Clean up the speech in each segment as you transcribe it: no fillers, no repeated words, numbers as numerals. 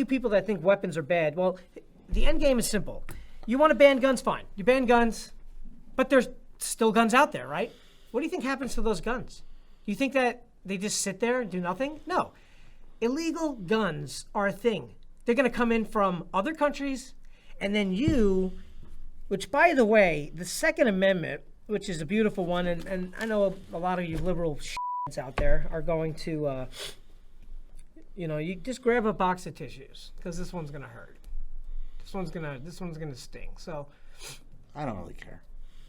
you people that think weapons are bad, well, the end game is simple. You want to ban guns, fine. You ban guns, but there's still guns out there, right? What do you think happens to those guns? You think that they just sit there and do nothing? No. Illegal guns are a thing. They're going to come in from other countries, and then you, which, by the way, the Second Amendment, which is a beautiful one, and I know a lot of you liberal out there are going to, you just grab a box of tissues, because this one's going to hurt. This one's gonna sting. So, I don't really care.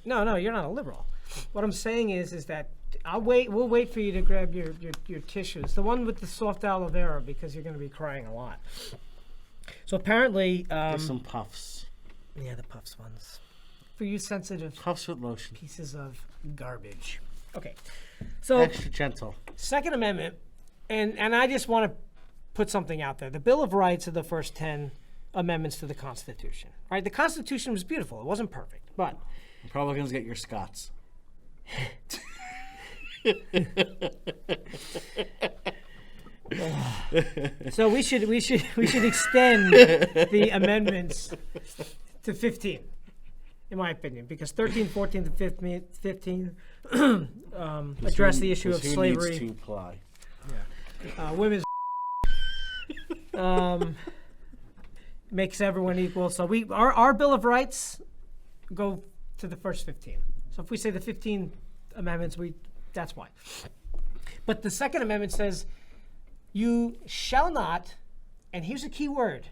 No, you're not a liberal. What I'm saying is that we'll wait for you to grab your tissues. The one with the soft aloe vera, because you're going to be crying a lot. So apparently... There's some puffs. Yeah, the puffs ones. For you sensitive... Puffs with lotion. Pieces of garbage. Okay. So... Extra gentle. Second Amendment, and I just want to put something out there. The Bill of Rights are the first 10 amendments to the Constitution. Right? The Constitution was beautiful. It wasn't perfect, but... Republicans get your Scots. So we should extend the amendments to 15, in my opinion, because 13, 14, and 15 address the issue of slavery. Who needs to apply? Yeah. Women's makes everyone equal. So our Bill of Rights go to the first 15. So if we say the 15 amendments, that's why. But the Second Amendment says you shall not, and here's a key word,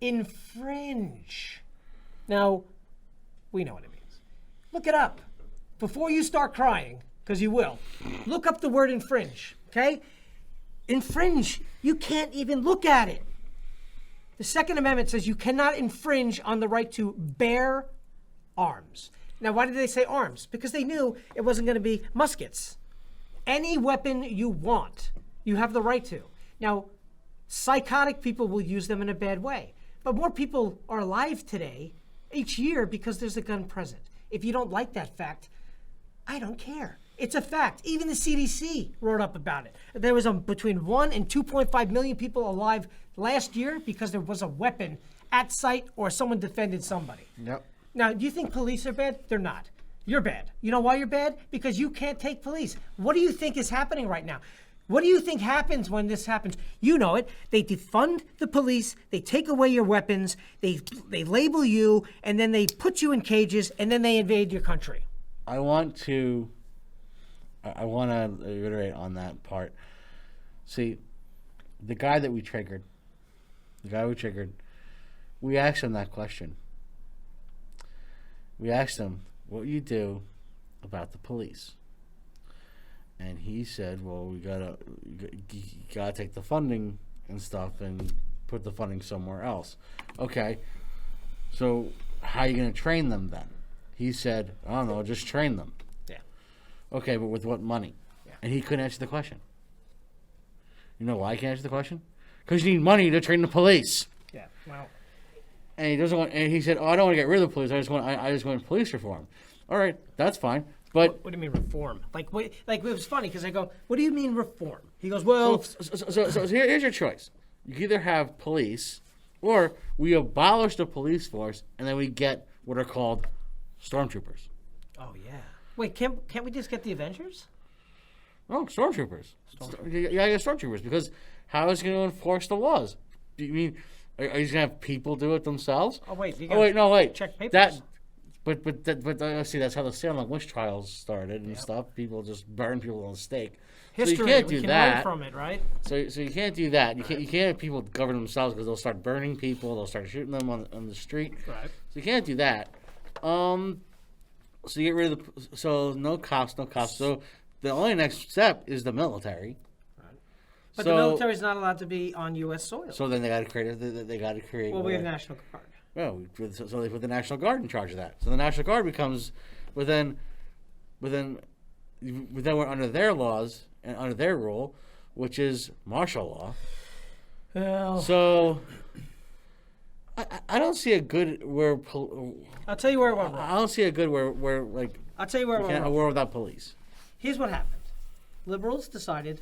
infringe. Now, we know what it means. Look it up. Before you start crying, because you will, look up the word infringe, okay? Infringe, you can't even look at it. The Second Amendment says you cannot infringe on the right to bear arms. Now, why did they say arms? Because they knew it wasn't going to be muskets. Any weapon you want, you have the right to. Now, psychotic people will use them in a bad way. But more people are alive today, each year, because there's a gun present. If you don't like that fact, I don't care. It's a fact. Even the CDC wrote up about it. There was between 1 and 2.5 million people alive last year because there was a weapon at site or someone defended somebody. Yep. Now, do you think police are bad? They're not. You're bad. You know why you're bad? Because you can't take police. What do you think is happening right now? What do you think happens when this happens? You know it. They defund the police. They take away your weapons. They label you, and then they put you in cages, and then they invade your country. I want to reiterate on that part. See, the guy we triggered, we asked him that question. We asked him, what do you do about the police? And he said, well, you gotta take the funding and stuff and put the funding somewhere else. Okay, so how are you going to train them then? He said, I don't know, just train them. Yeah. Okay, but with what money? Yeah. And he couldn't answer the question. You know why he can't answer the question? Because you need money to train the police. Yeah, well. And he doesn't want. And he said, "Oh, I don't want to get rid of the police. I just want police reform." All right, that's fine. But what do you mean reform? Like it was funny because I go, "What do you mean reform?" He goes, "Well." So here's your choice. You either have police, or we abolish the police force, and then we get what are called stormtroopers. Oh yeah. Wait, can't we just get the Avengers? No, stormtroopers. You gotta get stormtroopers because how is he going to enforce the laws? You mean? Are you going to have people do it themselves? Oh, wait. Check papers. But see, that's how the Salem witch trials started and stuff. People just burn people on the stake. History, so you can't do we can that. learn from it, right? So you can't do that. You can't have people govern themselves because they'll start burning people. They'll start shooting them on the street. Right. So you can't do that. So you get rid of so no cops. So the only next step is the military. But the military is not allowed to be on U.S. soil. So then they got to create. Well, we have National Guard. Well, so they put the National Guard in charge of that. So the National Guard becomes, but then we're under their laws and under their rule, which is martial law. Well, so I don't see a good where. I'll tell you where it went wrong. I don't see a good where like. I'll tell you where it went wrong. A war without police. Here's what happened. Liberals decided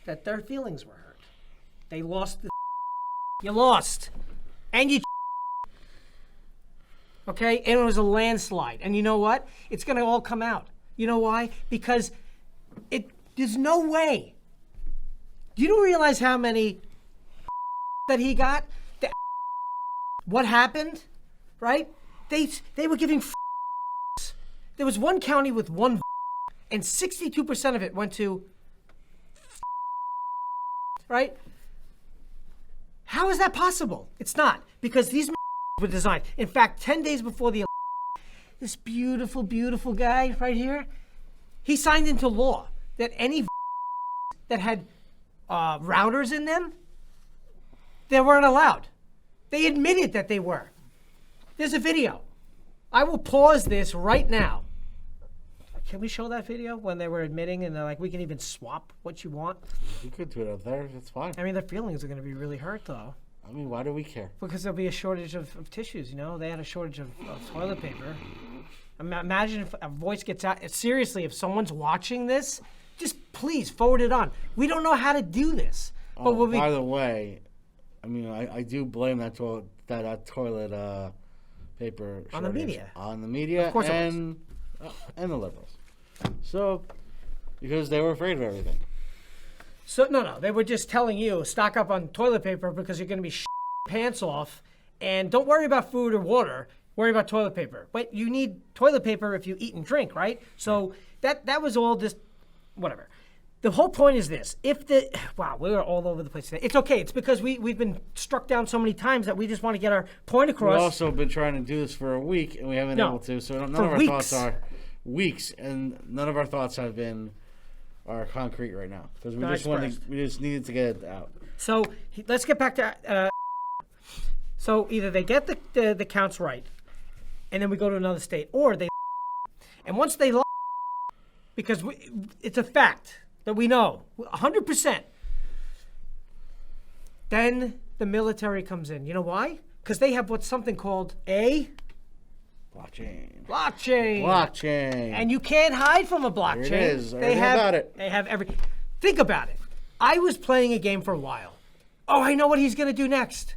that their feelings were hurt. They lost the You lost. And you okay? And it was a landslide. And you know what? It's going to all come out. You know why? Because there's no way. You don't realize how many that he got? What happened? Right? They were giving there was one county with one and 62% of it went to right? How is that possible? It's not, because these were designed. In fact, 10 days before the this beautiful, beautiful guy right here, he signed into law that any that had routers in them, they weren't allowed. They admitted that they were. There's a video. I will pause this right now. Can we show that video when they were admitting and they're like, we can even swap what you want? You could do it up there. That's fine. I mean, their feelings are going to be really hurt, though. I mean, why do we care? Because there'll be a shortage of tissues, you know? They had a shortage of toilet paper. Imagine if a voice gets out. Seriously, if someone's watching this, just please forward it on. We don't know how to do this. Oh, but by the way, I mean, I do blame that toilet paper on the media. On the media, of course, and the liberals. So, because they were afraid of everything. So no, they were just telling you stock up on toilet paper because you're going to be pants off, and don't worry about food or water. Worry about toilet paper. But you need toilet paper if you eat and drink, right? So that was all just whatever. The whole point is this: wow, we are all over the place today. It's okay. It's because we've been struck down so many times that we just want to get our point across. We've also been trying to do this for a week and we haven't been able to. So none of our thoughts are weeks, and none of our thoughts are concrete right now because we just needed to get it out. So let's get back to. So either they get the counts right, and then we go to another state, or they. And once they lie, because it's a fact that we know 100%, then the military comes in. You know why? Because they have what's something called a blockchain. And you can't hide from a blockchain. Here it is. They have it. They have every. Think about it. I was playing a game for a while. Oh, I know what he's going to do next.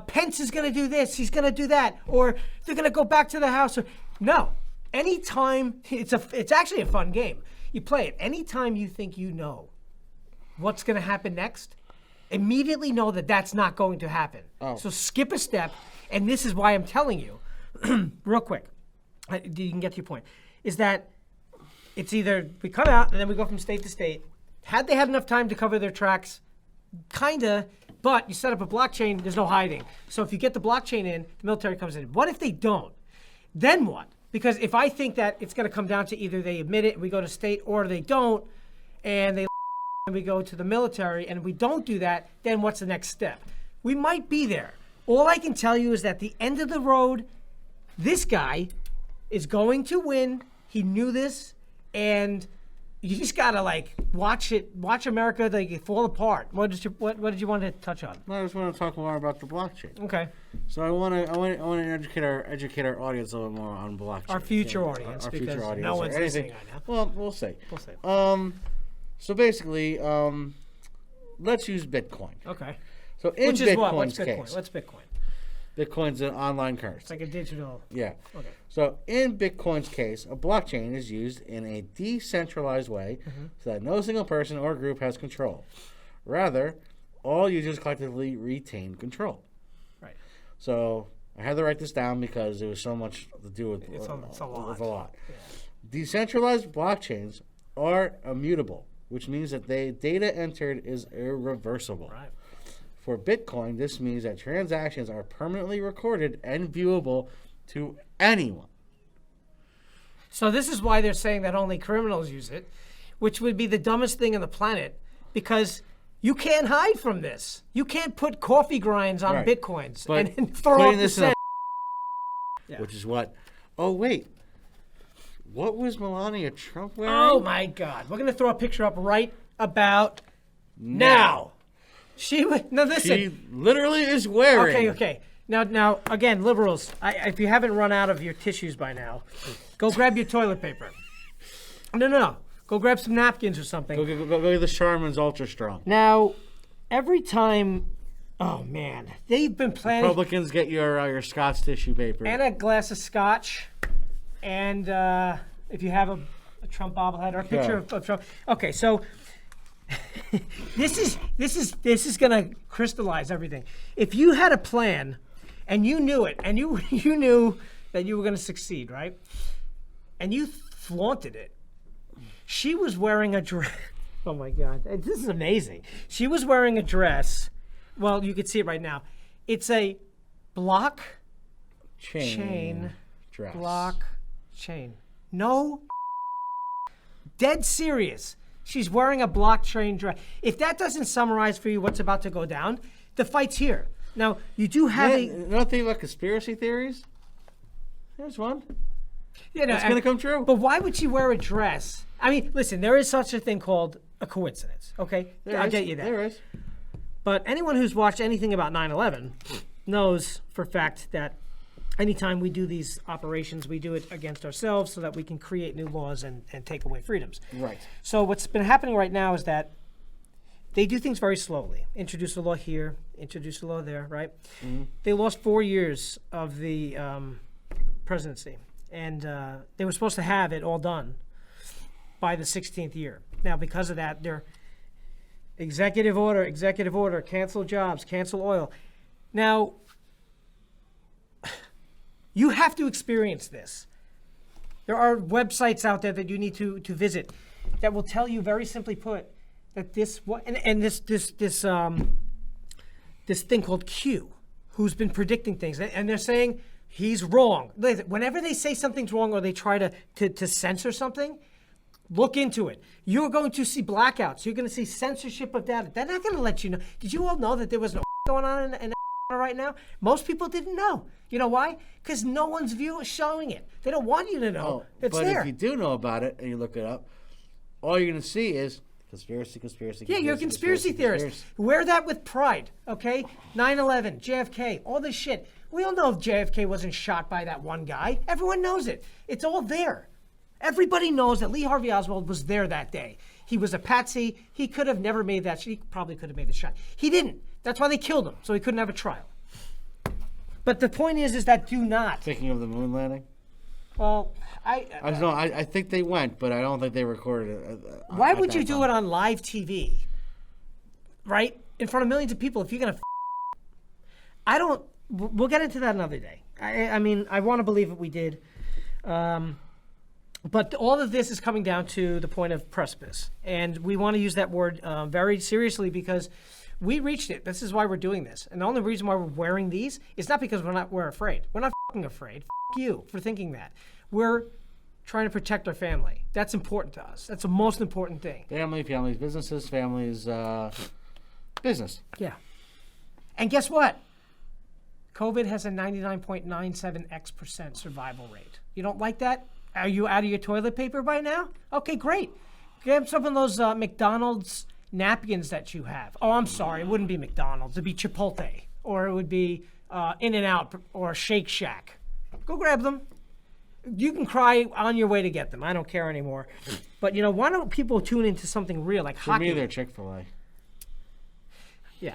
Pence is going to do this. He's going to do that. Or they're going to go back to the house. No. Anytime, it's actually a fun game. You play it. Anytime you think you know what's going to happen next, immediately know that that's not going to happen. Oh. So skip a step, and this is why I'm telling you, real quick, you can get to your point, is that it's either we come out and then we go from state to state. Had they had enough time to cover their tracks? Kinda, but you set up a blockchain, there's no hiding. So if you get the blockchain in, the military comes in. What if they don't? Then what? Because if I think that it's going to come down to either they admit it and we go to state, or they don't and we go to the military and we don't do that, then what's the next step? We might be there. All I can tell you is that the end of the road, this guy is going to win. He knew this, and you just gotta watch America fall apart. What did you want to touch on? I just want to talk more about the blockchain. Okay. So I want to educate our audience a little more on blockchain. Our future audience, because future audience, no one's listening right now. Well, we'll see. So basically, let's use Bitcoin. Okay. So in Which is what? Bitcoin's What's Bitcoin? case, What's Bitcoin? Bitcoin's an online currency. It's like a digital. Yeah. Okay. So in Bitcoin's case, a blockchain is used in a decentralized way so that no single person or group has control. Rather, all users collectively retain control. Right. So I had to write this down because there was so much to do with it's a lot. With a lot. Yeah. Decentralized blockchains are immutable, which means that data entered is irreversible. Right. For Bitcoin, this means that transactions are permanently recorded and viewable to anyone. So this is why they're saying that only criminals use it, which would be the dumbest thing on the planet, because you can't hide from this. You can't put coffee grinds on Bitcoins and throw off the cent. Which is what? Oh, wait. What was Melania Trump wearing? Oh, my God. We're going to throw a picture up right about now. She literally is wearing. Okay. Now, again, liberals, if you haven't run out of your tissues by now, go grab your toilet paper. No. Go grab some napkins or something. Go get the Charmin's Ultra Strong. Now, every time Oh man, they've been planning. Republicans, get your Scott's tissue paper. And a glass of scotch, and if you have a Trump bobblehead or a picture of Trump. Okay, so this is gonna crystallize everything. If you had a plan, and you knew it, and you knew that you were gonna succeed, right? And you flaunted it. She was wearing a dress. Oh my God, this is amazing. She was wearing a dress. Well, you can see it right now. It's a block chain dress. Block chain. No, dead serious. She's wearing a block chain dress. If that doesn't summarize for you what's about to go down, the fight's here. Now, you do have nothing about conspiracy theories? There's one. You know, it's going to come true. But why would she wear a dress? I mean, listen, there is such a thing called a coincidence, okay? I'll get you that. There is. But anyone who's watched anything about 9/11 knows for a fact that anytime we do these operations, we do it against ourselves so that we can create new laws and take away freedoms. Right. So what's been happening right now is that they do things very slowly. Introduce a law here, introduce a law there, right? Mm-hmm. They lost 4 years of the presidency, and they were supposed to have it all done by the 16th year. Now, because of that, they're executive order, cancel jobs, cancel oil. Now, you have to experience this. There are websites out there that you need to visit that will tell you, very simply put, that this thing called Q, who's been predicting things, and they're saying he's wrong. Whenever they say something's wrong or they try to censor something, look into it. You're going to see blackouts. You're going to see censorship of data. They're not going to let you know. Did you all know that there was no going on in right now? Most people didn't know. You know why? Because no one's showing it. They don't want you to know. It's but there. If you do know about it and you look it up, all you're going to see is conspiracy. Yeah, you're a conspiracy theorist. Wear that with pride, okay? 9/11, JFK, all this shit. We all know if JFK wasn't shot by that one guy. Everyone knows it. It's all there. Everybody knows that Lee Harvey Oswald was there that day. He was a patsy. He could have never made that shot. He probably could have made the shot. He didn't. That's why they killed him, so he couldn't have a trial. But the point is that do not. Thinking of the moon landing? Well, I think they went, but I don't think they recorded it. Why would you do it on live TV? Right? In front of millions of people if you're going to I don't... We'll get into that another day. I mean, I want to believe that we did. But all of this is coming down to the point of precipice. And we want to use that word very seriously because we reached it. This is why we're doing this. And the only reason why we're wearing these is not because we're afraid. We're not fucking afraid. F you for thinking that. We're trying to protect our family. That's important to us. That's the most important thing. Families, businesses, families, business. Yeah. And guess what? COVID has a 99.97% survival rate. You don't like that? Are you out of your toilet paper by now? Okay, great. Grab some of those McDonald's napkins that you have. Oh, I'm sorry. It wouldn't be McDonald's. It'd be Chipotle. Or it would be In-N-Out or Shake Shack. Go grab them. You can cry on your way to get them. I don't care anymore. But, why don't people tune into something real like hockey? For me, they're Chick-fil-A. Yeah.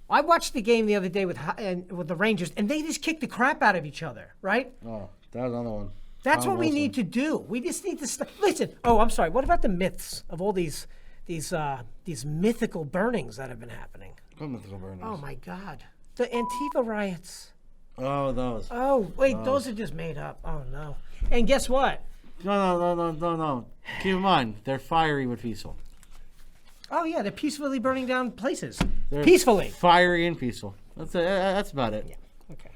I watched the game the other day with the Rangers, and they just kicked the crap out of each other, right? Oh, that was another one. That's what we need to do. We just need to listen. Oh, I'm sorry. What about the myths of all these mythical burnings that have been happening? What mythical burnings? Oh my God, the Antifa riots. Oh, those. Oh wait, those are just made up. Oh no. And guess what? No. Keep in mind, they're fiery but peaceful. Oh yeah, they're peacefully burning down places. They're peacefully. Fiery and peaceful. That's about it. Yeah. Okay.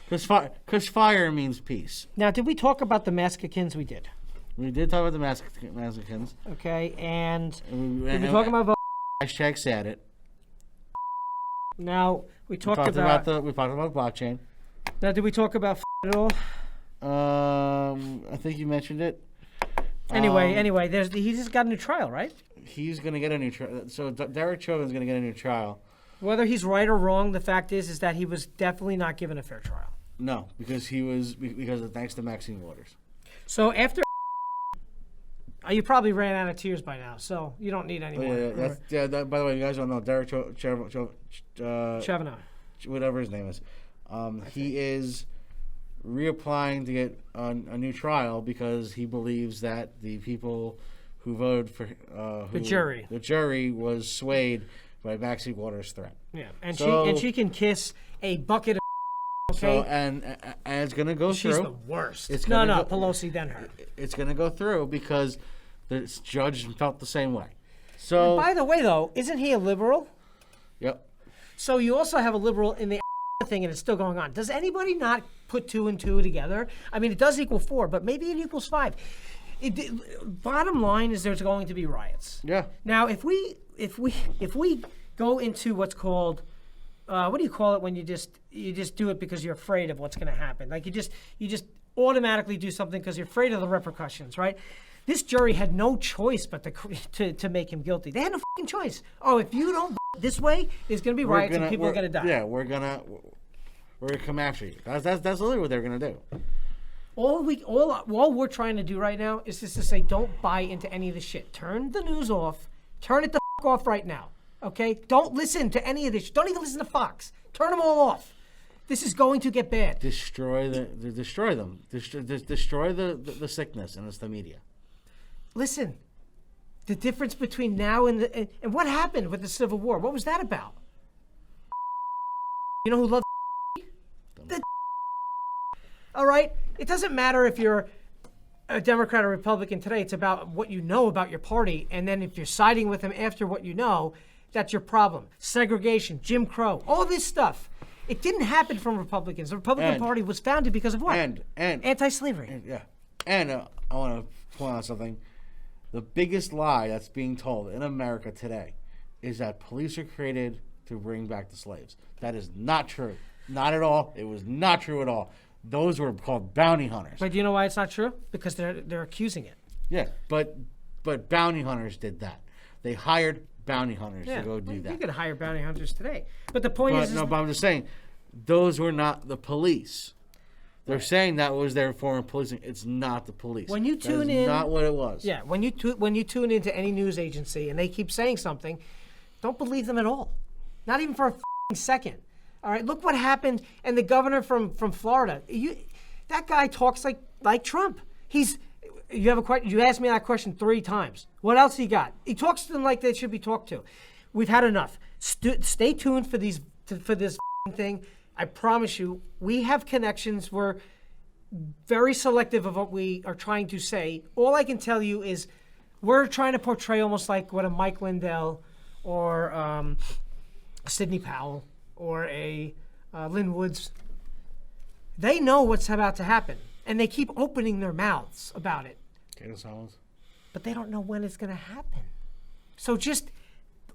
Because fire means peace. Now, did we talk about the Mexicans? We did. We did talk about the Mexicans. Okay, and did we talk about hashtag sad it. Now we talked about blockchain. Now, did we talk about at all? I think you mentioned it. Anyway, he just got a new trial, right? He's going to get a new trial. So Derek Chauvin's going to get a new trial. Whether he's right or wrong, the fact is that he was definitely not given a fair trial. No, because of thanks to Maxine Waters. So after You probably ran out of tears by now, so you don't need any more. By the way, you guys don't know Derek Chevino. whatever his name is. He is reapplying to get a new trial because he believes that the people who voted for the jury was swayed by Maxine Waters' threat. Yeah, and she can kiss a bucket of. Okay. So and it's gonna go through. She's the worst. Pelosi then her. It's gonna go through because the judge felt the same way. So and by the way, though, isn't he a liberal? Yep. So you also have a liberal in the thing, and it's still going on. Does anybody not put 2 and 2 together? I mean, it does equal 4, but maybe it equals 5. Bottom line is there's going to be riots. Yeah. Now, if we go into what's called what do you call it when you just do it because you're afraid of what's going to happen? Like you just automatically do something because you're afraid of the repercussions, right? This jury had no choice but to make him guilty. They had no fucking choice. Oh, if you don't this way, there's going to be riots and people are going to die. Yeah, we're gonna come after you. That's literally what they're going to do. All we're trying to do right now is just to say, don't buy into any of this shit. Turn the news off. Turn it the fuck off right now. Okay? Don't listen to any of this. Don't even listen to Fox. Turn them all off. This is going to get bad. Destroy them. Destroy the sickness, and it's the media. Listen, the difference between now and what happened with the Civil War? What was that about? You know who loved the all right? It doesn't matter if you're a Democrat or Republican today. It's about what you know about your party, and then if you're siding with them after what you know, that's your problem. Segregation, Jim Crow, all this stuff. It didn't happen from Republicans. The Republican Party was founded because of what? And anti-slavery. And I want to point out something. The biggest lie that's being told in America today is that police are created to bring back the slaves. That is not true. Not at all. It was not true at all. Those were called bounty hunters. But do you know why it's not true? Because they're accusing it. Yeah, but bounty hunters did that. They hired bounty hunters to go do that. You could hire bounty hunters today. But the point is... No, but I'm just saying, those were not the police. They're saying that was their form of policing. It's not the police. When you tune in... not what it was. Yeah, when you tune into any news agency and they keep saying something, don't believe them at all. Not even for a second. All right, look what happened. And the governor from Florida, that guy talks like Trump. You have a question. You asked me that question 3 times. What else he got? He talks to them like they should be talked to. We've had enough. Stay tuned for this thing. I promise you, we have connections. We're very selective of what we are trying to say. All I can tell you is we're trying to portray almost like what a Mike Lindell or Sidney Powell or a Lynn Woods, they know what's about to happen, and they keep opening their mouths about it. But they don't know when it's going to happen. So just,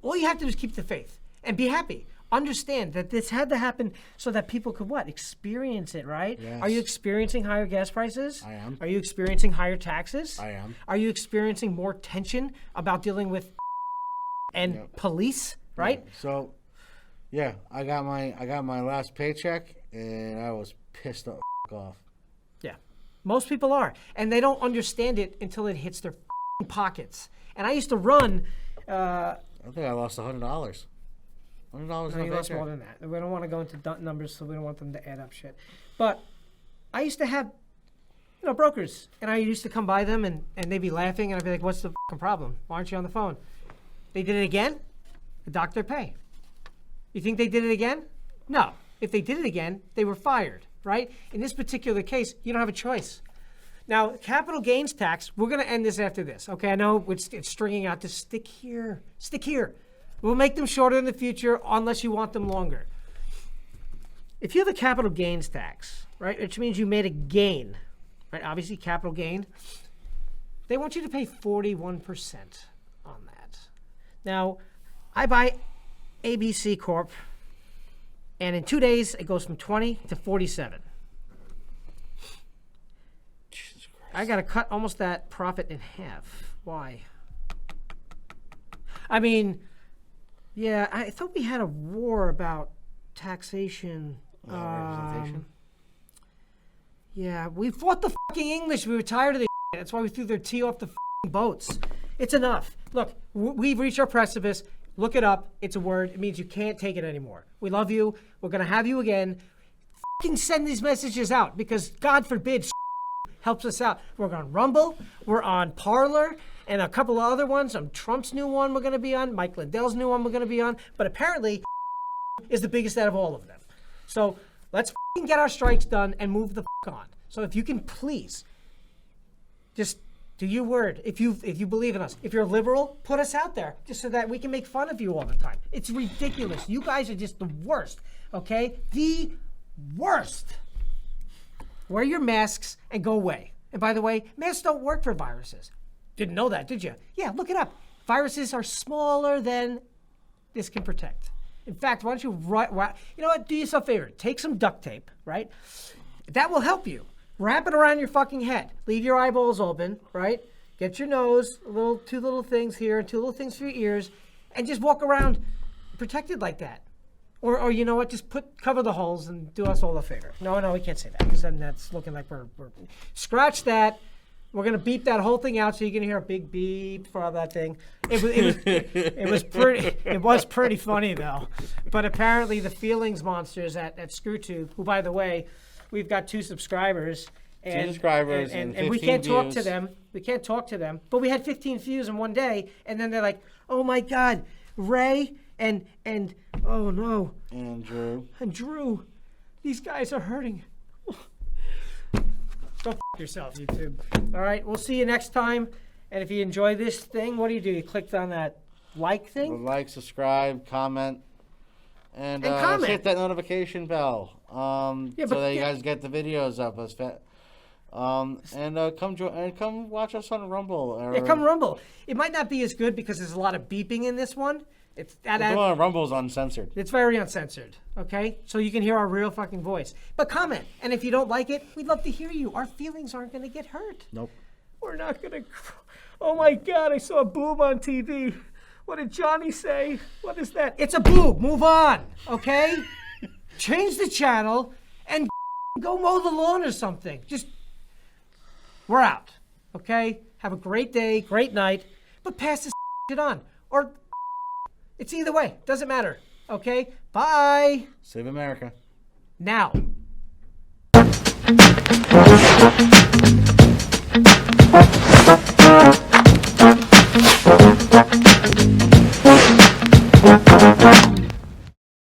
all you have to do is keep the faith and be happy. Understand that this had to happen so that people could what? Experience it, right? Yes. Are you experiencing higher gas prices? I am. Are you experiencing higher taxes? I am. Are you experiencing more tension about dealing with and police, right? Yeah. So, yeah, I got my last paycheck and I was pissed off. Yeah. Most people are, and they don't understand it until it hits their pockets. And I used to run I think I lost $100. $100 in no, a you lost paycheck. more than that. We don't want to go into numbers, so we don't want them to add up shit. But I used to have, brokers, and I used to come by them, and they'd be laughing, and I'd be like, "What's the fucking problem? Why aren't you on the phone?" They did it again. They docked their pay. You think they did it again? No. If they did it again, they were fired, right? In this particular case, you don't have a choice. Now, capital gains tax, we're going to end this after this. Okay, I know it's stringing out to stick here. Stick here. We'll make them shorter in the future unless you want them longer. If you have a capital gains tax, right, which means you made a gain, right, obviously capital gain, they want you to pay 41% on that. Now, I buy ABC Corp, and in 2 days, it goes from 20 to 47. Jesus Christ. I got to cut almost that profit in half. Why? I mean, yeah, I thought we had a war about taxation. Representation? Yeah, we fought the fucking English. We were tired of this shit. That's why we threw their tea off the boats. It's enough. Look, we've reached our precipice. Look it up. It's a word. It means you can't take it anymore. We love you. We're going to have you again. Fucking send these messages out because God forbid helps us out. We're on Rumble. We're on Parler and a couple of other ones. Trump's new one we're going to be on. Mike Lindell's new one we're going to be on. But apparently is the biggest out of all of them. So let's get our strikes done and move the on. So if you can please just do your word. If you believe in us. If you're liberal, put us out there just so that we can make fun of you all the time. It's ridiculous. You guys are just the worst, okay? The worst. Wear your masks and go away. And by the way, masks don't work for viruses. Didn't know that, did you? Yeah, look it up. Viruses are smaller than this can protect. In fact, why don't you you know what? Do yourself a favor. Take some duct tape, right? That will help you. Wrap it around your fucking head. Leave your eyeballs open, right? Get your nose, two little things here and two little things for your ears, and just walk around protected like that. Or you know what? Just cover the holes and do us all a favor. No, we can't say that because then that's looking like we're scratch that. We're gonna beep that whole thing out so you can hear a big beep for all that thing. It was pretty funny though. But apparently the feelings monsters at ScrewTube, who by the way, we've got 2 subscribers. And we can't talk to them. We can't talk to them. But we had 15 views in one day, and then they're like, "Oh my God, Ray and oh no, and Drew, these guys are hurting." Go yourself, YouTube. All right, we'll see you next time. And if you enjoy this thing, what do? You clicked on that like thing? Like, subscribe, comment. And comment. hit that notification bell so that you guys get the videos up as fast. Come watch us on Rumble. Come Rumble. It might not be as good because there's a lot of beeping in this one. Rumble's uncensored. It's very uncensored. Okay, so you can hear our real fucking voice. But comment, and if you don't like it, we'd love to hear you. Our feelings aren't going to get hurt. Nope. We're not going to. Oh my God! I saw a boob on TV. What did Johnny say? What is that? It's a boob. Move on, okay? Change the channel and go mow the lawn or something. We're out, okay? Have a great day, great night, but pass this shit on. Or it's either way. Doesn't matter, okay? Bye. Save America. Now.